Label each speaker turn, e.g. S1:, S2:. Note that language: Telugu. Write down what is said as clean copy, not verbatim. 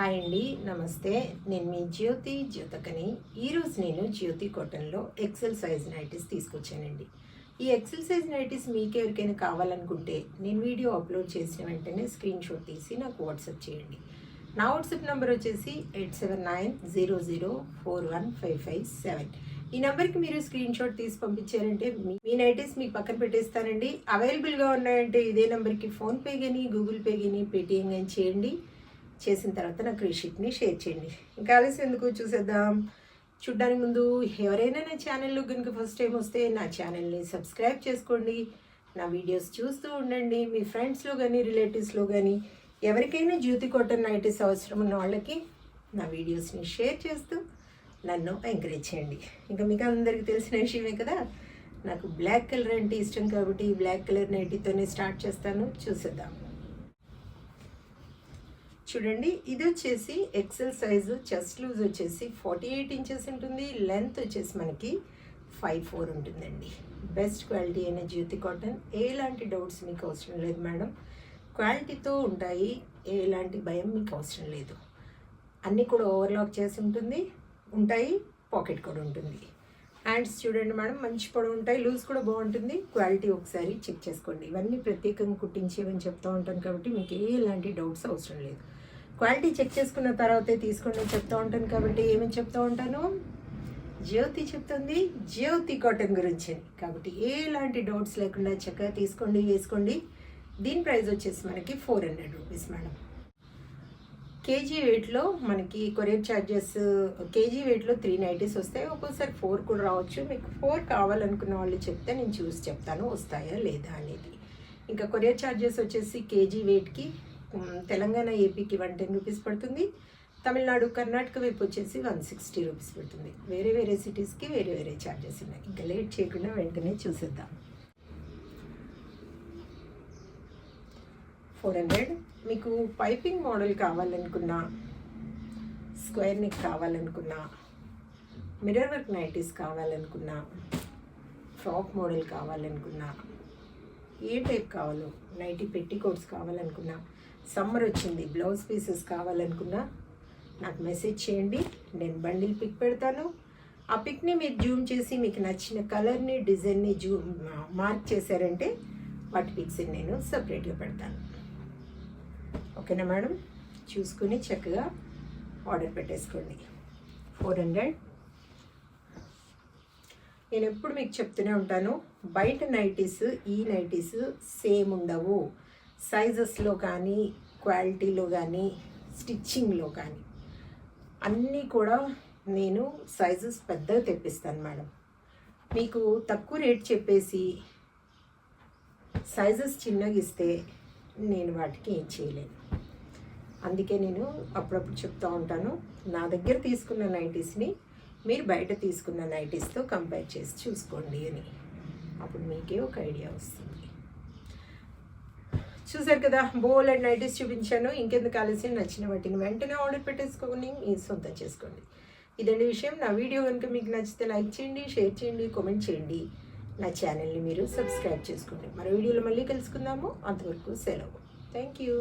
S1: హాయ్ అండి, నమస్తే. నేను మీ జ్యోతకని. ఈరోజు నేను జ్యోతి కాటన్లో ఎక్సెల్ సైజ్ నైటీస్ తీసుకొచ్చానండి. ఈ ఎక్సెల్ సైజ్ నైటీస్ మీకు ఎవరికైనా కావాలనుకుంటే నేను వీడియో అప్లోడ్ చేసిన వెంటనే స్క్రీన్ షాట్ తీసి నాకు వాట్సాప్ చేయండి. నా వాట్సాప్ నెంబర్ వచ్చేసి 8790041557. ఈ నెంబర్కి మీరు స్క్రీన్ షాట్ తీసి పంపించారంటే మీ నైటీస్ మీకు పక్కన పెట్టేస్తానండి. అవైలబుల్గా ఉన్నాయంటే ఇదే నెంబర్కి ఫోన్పే కానీ గూగుల్ పే కానీ పేటిఎం కానీ చేయండి. చేసిన తర్వాత నాకు రిసిప్ట్ని షేర్ చేయండి. ఇంకా ఆలస్యం ఎందుకు, చూసేద్దాం. చూడ్డానికి ముందు ఎవరైనా నా ఛానల్లో కనుక ఫస్ట్ టైం వస్తే నా ఛానల్ని సబ్స్క్రైబ్ చేసుకోండి. నా వీడియోస్ చూస్తూ ఉండండి. మీ ఫ్రెండ్స్లో కానీ రిలేటివ్స్లో కానీ ఎవరికైనా జ్యోతి కాటన్ నైటీస్ అవసరం ఉన్న వాళ్ళకి నా వీడియోస్ని షేర్ చేస్తూ నన్ను ఎంకరేజ్ చేయండి. ఇంకా మీకు అందరికీ తెలిసిన విషయమే కదా, నాకు బ్లాక్ కలర్ అంటే ఇష్టం కాబట్టి ఈ బ్లాక్ కలర్ నైటీతోనే స్టార్ట్ చేస్తాను. చూసేద్దాం. చూడండి, ఇది వచ్చేసి ఎక్సెల్ సైజు. చెస్ట్ లూజ్ వచ్చేసి 48 ఇంచెస్ ఉంటుంది. లెంత్ వచ్చేసి మనకి 5'4" ఉంటుందండి. బెస్ట్ క్వాలిటీ అయిన జ్యోతి కాటన్. ఎలాంటి డౌట్స్ మీకు అవసరం లేదు మేడం. క్వాలిటీతో ఉంటాయి, ఎలాంటి భయం మీకు అవసరం లేదు. అన్నీ కూడా ఓవర్లాక్ చేసి ఉంటాయి. పాకెట్ కూడా ఉంటుంది. హ్యాండ్స్ చూడండి మేడం, మంచి పొడవు ఉంటాయి. లూజ్ కూడా బాగుంటుంది. క్వాలిటీ ఒకసారి చెక్ చేసుకోండి. ఇవన్నీ ప్రత్యేకంగా కుట్టించేవని చెప్తూ ఉంటాను కాబట్టి మీకు ఎలాంటి డౌట్స్ అవసరం లేదు. క్వాలిటీ చెక్ చేసుకున్న తర్వాతే తీసుకోండి చెప్తూ ఉంటాను కాబట్టి ఏమని చెప్తూ ఉంటాను, జ్యోతి చెప్తుంది జ్యోతి కాటన్ గురించి. కాబట్టి ఎలాంటి డౌట్స్ లేకుండా చక్కగా తీసుకోండి, వేసుకోండి. దీని ప్రైస్ వచ్చేసి మనకి 400 రూపీస్ మేడం. కేజీ వెయిట్లో మనకి కొరియర్ ఛార్జెస్, కేజీ వెయిట్లో 3 నైటీస్ వస్తాయి. ఒక్కోసారి 4 కూడా రావచ్చు. మీకు 4 కావాలనుకున్న వాళ్ళు చెప్తే నేను చూసి చెప్తాను వస్తాయా లేదా అనేది. ఇంకా కొరియర్ ఛార్జెస్ వచ్చేసి కేజీ వెయిట్కి తెలంగాణ ఏపీకి 110 రూపీస్ పడుతుంది. తమిళనాడు కర్ణాటక వైపు వచ్చేసి 160 రూపీస్ పడుతుంది. వేరే వేరే సిటీస్కి వేరే వేరే ఛార్జెస్ ఉన్నాయి. ఇంకా లేట్ చేయకుండా వెంటనే చూసేద్దాం. 400. మీకు పైపింగ్ మోడల్ కావాలనుకున్నా, స్క్వేర్ నెక్ కావాలనుకున్నా, మిర్రర్ వర్క్ నైటీస్ కావాలనుకున్నా, ఫ్రాక్ మోడల్ కావాలనుకున్నా, ఏ టైప్ కావాలో, నైటీ పెట్టికోట్స్ కావాలనుకున్నా, సమ్మర్ వచ్చింది బ్లౌజ్ పీసెస్ కావాలనుకున్నా నాకు మెసేజ్ చేయండి. నేను బండిల్ పిక్ పెడతాను. ఆ పిక్ని మీరు జూమ్ చేసి మీకు నచ్చిన కలర్ని, డిజైన్ని మార్క్ చేశారంటే వాటి పిక్స్ని నేను సపరేట్గా పెడతాను. ఓకేనా మేడం? చూసుకుని చక్కగా ఆర్డర్ పెట్టేసుకోండి. 400. నేను ఎప్పుడు మీకు చెప్తూనే ఉంటాను, బయట నైటీస్ ఈ నైటీస్ సేమ్ ఉండవు. సైజెస్లో కానీ, క్వాలిటీలో కానీ, స్టిచ్చింగ్లో కానీ అన్నీ కూడా నేను సైజెస్ పెద్దగా తెప్పిస్తాను మేడం. మీకు తక్కువ రేట్ చెప్పేసి సైజెస్ చిన్నగా ఇస్తే నేను వాటికి ఏం చేయలేను. అందుకే నేను అప్పుడప్పుడు చెప్తూ ఉంటాను, నా దగ్గర తీసుకున్న నైటీస్ని మీరు బయట తీసుకున్న నైటీస్తో కంపేర్ చేసి చూసుకోండి అని. అప్పుడు మీకే ఒక ఐడియా వస్తుంది. చూసారు కదా, బోల్ అండ్ నైటీస్ చూపించాను. ఇంకెందుకు ఆలస్యం, నచ్చిన వాటిని వెంటనే ఆర్డర్ పెట్టేసుకొని మీ సొంతం చేసుకోండి. ఇదండి విషయం. నా వీడియో కనుక మీకు నచ్చితే లైక్ చేయండి, షేర్ చేయండి, కామెంట్ చేయండి. నా ఛానల్ని మీరు సబ్స్క్రైబ్ చేసుకోండి. మరో వీడియోలో మళ్ళీ కలుసుకుందాము. అంతవరకు సెలవు. Thank you.